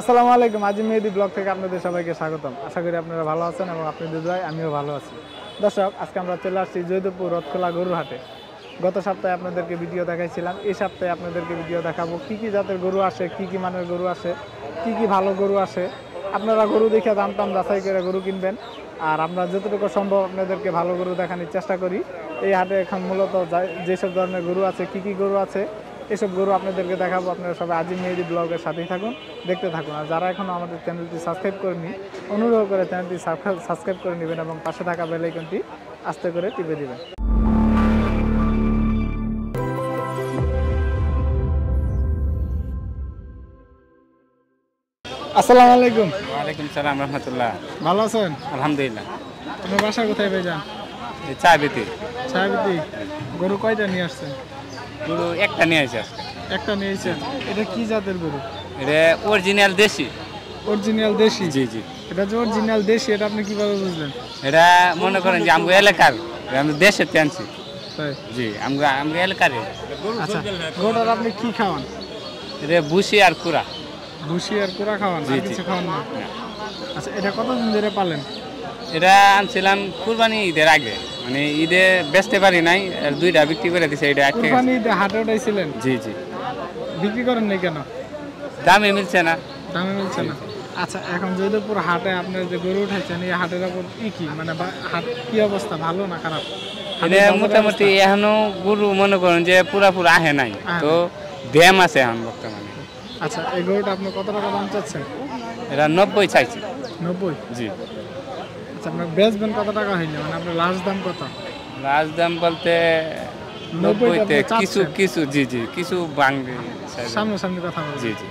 আসসালামু আলাইকুম। আজিম মেহেদি ব্লগ থেকে আপনাদের সবাইকে স্বাগতম। আশা করি আপনারা ভালো আছেন এবং আপনাদের দোয়ায় আমিও ভালো আছি। দর্শক, আজকে আমরা চলে আসছি জয়দেবপুর রথখোলা গরুর হাটে। গত সপ্তাহে আপনাদেরকে ভিডিও দেখাইছিলাম, এই সপ্তাহে আপনাদেরকে ভিডিও দেখাবো কী কী জাতের গরু আসে, কী কী মানের গরু আসে, কী কী ভালো গরু আসে। আপনারা গরু দেখে দাম টাম যাচাই করে গরু কিনবেন, আর আমরা যতটুকু সম্ভব আপনাদেরকে ভালো গরু দেখানোর চেষ্টা করি। এই হাটে এখন মূলত যেসব ধরনের গরু আছে, কী কী গরু আছে, এসব গরু আপনাদেরকে দেখাবো। আপনারা সবাই আজিম মেহেদি ব্লগের সাথেই থাকুন, দেখতে থাকুন। আর যারা এখনও আমাদের চ্যানেলটি সাবস্ক্রাইব করেনি, অনুরোধ করে চ্যানেলটি সাবস্ক্রাইব করে নেবেন এবং পাশে থাকা বেল আইকনটি আস্তে করে টিপে দিবেন। আসসালামু আলাইকুম। ওয়ালাইকুম সালাম রহমতুল্লাহ। ভালো আছেন? আলহামদুলিল্লাহ। আপনার বাসা কোথায় ভাইজান? এই চা বেতে ছায়াবিতি। গরু কয়টা নিয়ে আসছেন? গরু একটা নিয়ে আসে আজকে। একটা নিয়েছেন। এটা কি জাতের গরু? এটা অরিজিনাল দেশি। অরিজিনাল দেশি? জি জি। এটা যে অরিজিনাল দেশি, এটা আপনি কিভাবে বুঝলেন? এটা মনে করেন যে আমগো এলাকার, আমি দেশে আনছি। তাই? জি, আমগো এলাকার। আচ্ছা, গরুটার আপনি কি খাওয়ান? এটা ভুসি আর কুড়া। ভুসি আর কুড়া খাওয়ান, জি, আর জি। কিছু খাওয়ান না? আচ্ছা, এটা কতদিন ধরে পালেন? এটা আনছিলাম কুরবানি ঈদের আগে, মানে ঈদে বেচতে পারি নাই, আর দুইটা বিক্রি করে দিছে। এটা একটা কুরবানি ঈদে হাটে উঠাইছিলেন? জি জি। বিক্রি করেন নাই কেন? দামে মিলছে না। দামে মিলছে না? আচ্ছা, এখন জয়দেবপুর হাটে আপনার যে গরু উঠাইছেন, এই হাটের উপর কি মানে হাট কি অবস্থা, ভালো না খারাপ? এটা মোটামুটি এখনো গরু মনে করেন যে পুরাপুরি আহে নাই, তো ড্যাম আছে এখন বর্তমানে। আচ্ছা, এই গরুটা আপনি কত টাকা দাম চাচ্ছেন? এটা 90 চাইছি। 90? জি। আচ্ছা, আপনার বেচবেন কত টাকা হইলে, মানে আপনার লাস্ট দাম কত? লাস্ট দাম বলতে 90-তে কিছু কিছু, জি জি, কিছু ভাঙবে। সামনাসামনি কথা বলছি। জি জি।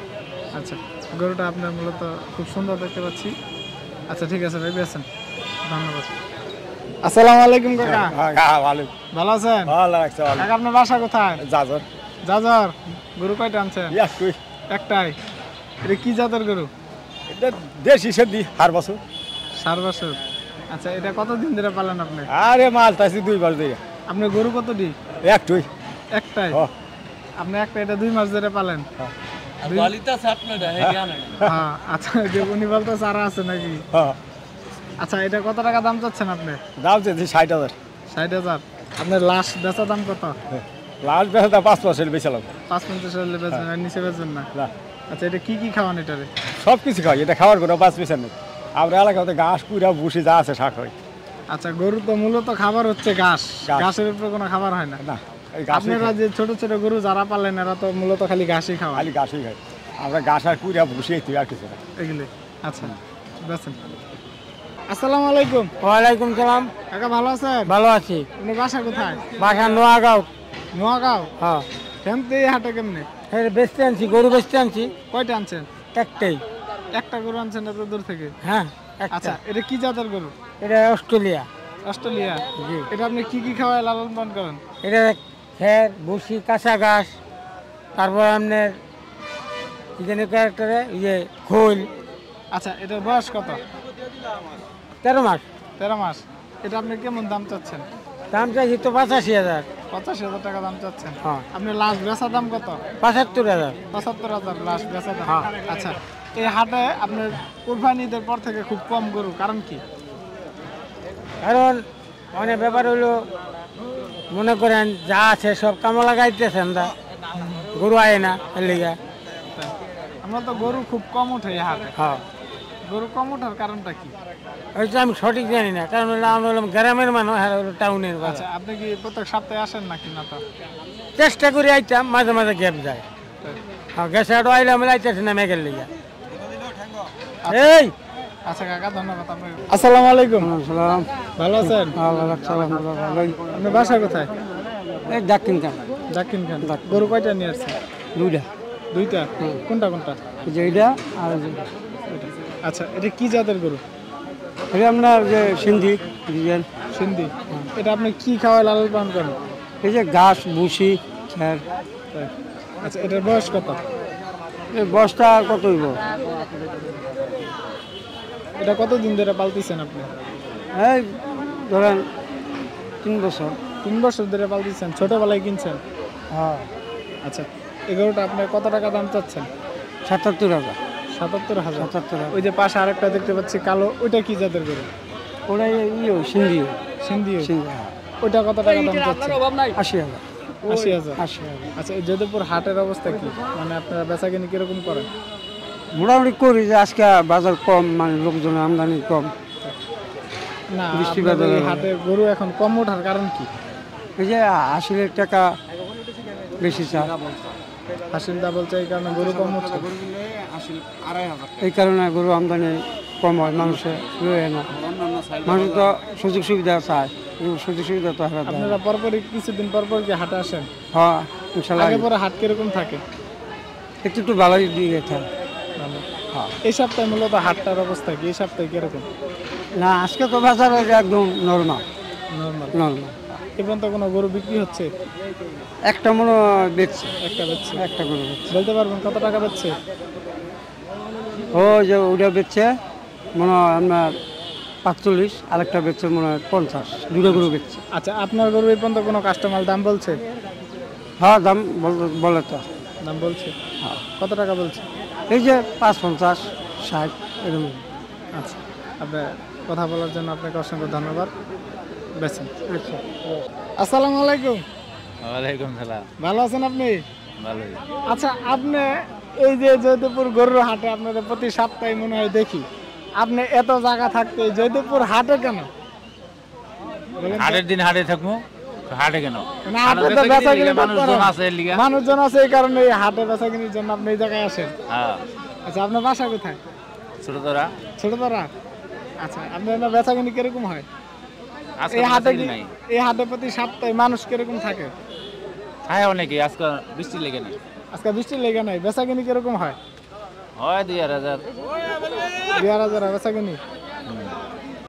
আচ্ছা, গরুটা আপনার মূলত খুব সুন্দর দেখতে পাচ্ছি। আচ্ছা, ঠিক আছে ভাই, বেছেন। ধন্যবাদ। আসসালামু আলাইকুম কাকা। ভালো আছেন? কাকা, আপনার বাসা কোথায়? জাজর। জাজর। গরু কয়টা আনছেন? একটুই। একটাই? এটা কি জাতের গরু? এটা দেশি সেদি হার বছর। 4 বছর? আচ্ছা, এটা কতদিন ধরে পালেন আপনি? আরে মাল তাইছি 2 মাস ধরে। আপনার গরু কতটি? একটুই। একটাই? ও আপনি একটা, এটা 2 মাস ধরে পালেন? হ্যাঁ। আচ্ছা, যে উনি বলতে চারা আছে নাকি? হ্যাঁ। আচ্ছা, এটা কত টাকা দাম চাচ্ছেন আপনি? দাম চাইছি 60,000। 60,000? আপনার লাস্ট বেচা দাম কত? লাস্ট বেচা 5% বেচালাম। 550 হলে বেচবেন, আর নিচে বেচবেন না? না, আচ্ছা, এটা কি কি খাওয়ান এটারে? সব কিছু খাই, এটা খাওয়ার কোনো 5% নেই। আমরা এলাকাতে ঘাস কুড়া ভুসি যা আছে শাক হয়। আচ্ছা, গরু তো মূলত খাবার হচ্ছে ঘাস, ঘাস। ঘাসের উপরে কোনো খাবার হয় না? না, এই ঘাসই আপনারা যে ছোট ছোট গরু যারা পালেন, এরা তো মূলত খালি ঘাসই খাওয়ান। খালি ঘাসই খাই। আমরা ঘাস আর কুড়া ভুসি তুই আর কিছু না। এগুলি? আচ্ছা, বেচেন। আসসালামু আলাইকুম। ওয়ালাইকুম সালাম। কাকা, ভালো আছেন? ভালো আছি। আপনার বাসা কোথায়? বাসা নোয়াগাঁও। নোয়াগাঁও? হ্যাঁ, কেমতে এই হাটে কেমনে? বেচতে আনছি, গরু বেচতে আনছি। কয়টা আনছেন? একটাই। একটা গরু আনছেন এত দূর থেকে? হ্যাঁ, আচ্ছা, আচ্ছা। এটা কি জাতের গরু? এটা অস্ট্রেলিয়া। অস্ট্রেলিয়া? জি। এটা আপনি কি কি খাওয়ায় লালন পালন করেন? এটা খের, ভুসি, কাঁচা ঘাস, তারপর আপনার কি জানি ক্যারেক্টারে ইয়ে খোল। আচ্ছা, এটার বয়স কত? 13 মাস। 13 মাস? এটা আপনি কেমন দাম চাচ্ছেন? দাম চাইছি তো 85,000। 85,000 টাকা দাম চাচ্ছেন? হ্যাঁ। আপনি লাস্ট বেচা দাম কত? 75,000। 75,000 লাস্ট বেচা দাম? হ্যাঁ। আচ্ছা, এই হাটে আপনার কুরবানি ঈদের পর থেকে খুব কম গরু, কারণ কি? কারণ অনেক ব্যাপার হলো, মনে করেন যা আছে সব কামে লাগাইতেছেন, গরু আয় না এর লিগা। আমরা তো গরু খুব কম উঠে এই হাটে। হ্যাঁ, গরু কম ওঠার কারণটা কি? ওইটা আমি সঠিক জানি না, কারণ হলো আমরা হলাম গ্রামের মানুষ, আর হলো টাউনের আচ্ছা, বাচ্চা। আপনি কি প্রত্যেক সপ্তাহে আসেন নাকি না? তো চেষ্টা করে আইতাম, মাঝে মাঝে গ্যাপ যায়। হ্যাঁ, গ্যাসে আরো আইলাম, আইতেছে না মেঘের লিগা। এই আচ্ছা কাকা, ধন্যবাদ আপনাকে। আসসালামু আলাইকুম। সালাম। ভালো আছেন? আপনার বাসা কোথায়? এই ডাকিন খান। দাক্ষিণ খান? গরু কয়টা নিয়ে আসছেন? দুইটা। দুইটা? কোনটা কোনটা? এই যে এইটা আর এই যে আচ্ছা, এটা কি জাতের গরু? এটা আপনার যে সিন্ধি ডিজাইন। সিন্ধি? এটা আপনি কি খাওয়ায় লালন পালন করেন? এই যে ঘাস, ভুসি, খের। তাই? আচ্ছা, এটার বয়স কত? এই বস্তা কত হইব? এটা কতদিন ধরে পালতেছেন আপনি? এই ধরেন 3 বছর। 3 বছর ধরে পালতেছেন? ছোটবেলায় কিনছেন? হ্যাঁ। আচ্ছা, এই গরুটা আপনার কত টাকা দাম চাচ্ছেন? 77,000। 77,000। 77,000। ওই যে পাশে আরেকটা দেখতে পাচ্ছি কালো, ওইটা কি জাতের গরু? ওরা ইয়ে সিন্ধি সিন্ধি। সিন্ধি ওইটা কত টাকা দাম চাচ্ছে? 80,000। 80,000। 80,000। আচ্ছা, এই যোধপুর হাটের অবস্থা কি? মানে আপনারা বেচাকেনি কিরকম করেন? মোটামুটি করি যে আজকে বাজার কম, মানে লোকজনের আমদানি কম। না, বৃষ্টিপাত আপনাদের এই হলে। হাটে গরু এখন কম ওঠার কারণ কি? এই যে 80 টাকা বেশি চা, হাসিলদা বলছে এই কারণে গরু কম উঠছে। এই কারণে গরু আমদানি কম হয়, মানুষে লয়ে না। মানুষ তো সুযোগ সুবিধা চায়, কিন্তু সুযোগ সুবিধা তো হারা দেয় না। আপনারা পরপরই কিছুদিন পরপর কি হাটে আসেন? হ্যাঁ, ইনশাল্লাহ আগে পরে হাট কিরকম থাকে? একটু একটু ভালোই দিয়ে থাকে। ভালো। হ্যাঁ। এই সপ্তাহে মূলত হাটটার অবস্থা কি? এই সপ্তাহে কিরকম? না, আজকে তো বাজার একদম নর্মাল নর্মাল। নর্মাল। এ পর্যন্ত কোনো গরু বিক্রি হচ্ছে? একটা মনে হয় বেচছে, একটা বেচছে। একটা গরু বেচছে। বলতে পারবেন কত টাকা বেচছে? ও যে ওটা বেচছে মনে হয় আপনার 45, আরেকটা বেচছে মনে হয় 50, দুটো গরু বেচছে। আচ্ছা, আপনার গরু এই পর্যন্ত কোনো কাস্টমার দাম বলছে? হ্যাঁ, দাম বলে তো। দাম বলছে? হ্যাঁ, কত টাকা বলছে? এই যে 5, 50, 60 এরকম। আচ্ছা, আপনার কথা বলার জন্য আপনাকে অসংখ্য ধন্যবাদ। বেছেন। আচ্ছা। আসসালামু আলাইকুম। ওয়ালাইকুম সালাম। ভালো আছেন আপনি? ভালোই। আচ্ছা, আপনি এই যে জয়দেবপুর গরুর হাটে আপনাদের প্রতি সপ্তাহে মনে হয় দেখি, আপনি এত জায়গা থাকতে এই জয়দেবপুর হাটে কেন? বলেন তো? হাটের দিন হাটে থাকবো, হাটে কেন? মানে হাটে তো বেচাকেনি করতে মানুষজন পারেন। আছে এর লিগা। মানুষজন আছে এই কারণে এই হাটে বেচাকেনির জন্য আপনি এই জায়গায় আসেন। হ্যাঁ, আচ্ছা, আপনার বাসা কোথায়? ছোট তোরা ছোটপাড়া। আচ্ছা, আপনার বেচাকেনি কিরকম হয়? আজকে এই হাটে বেচাকেনি কি- নাই। এই হাটে প্রতি সপ্তাহে মানুষ কিরকম থাকে? হ্যাঁ, অনেকে আজকে বৃষ্টি লেগে নেই। আজকে বৃষ্টি লেগে নাই, বেচাকেনি কিরকম হয়? হয় 2,000। 2,000 বেচাকেনি।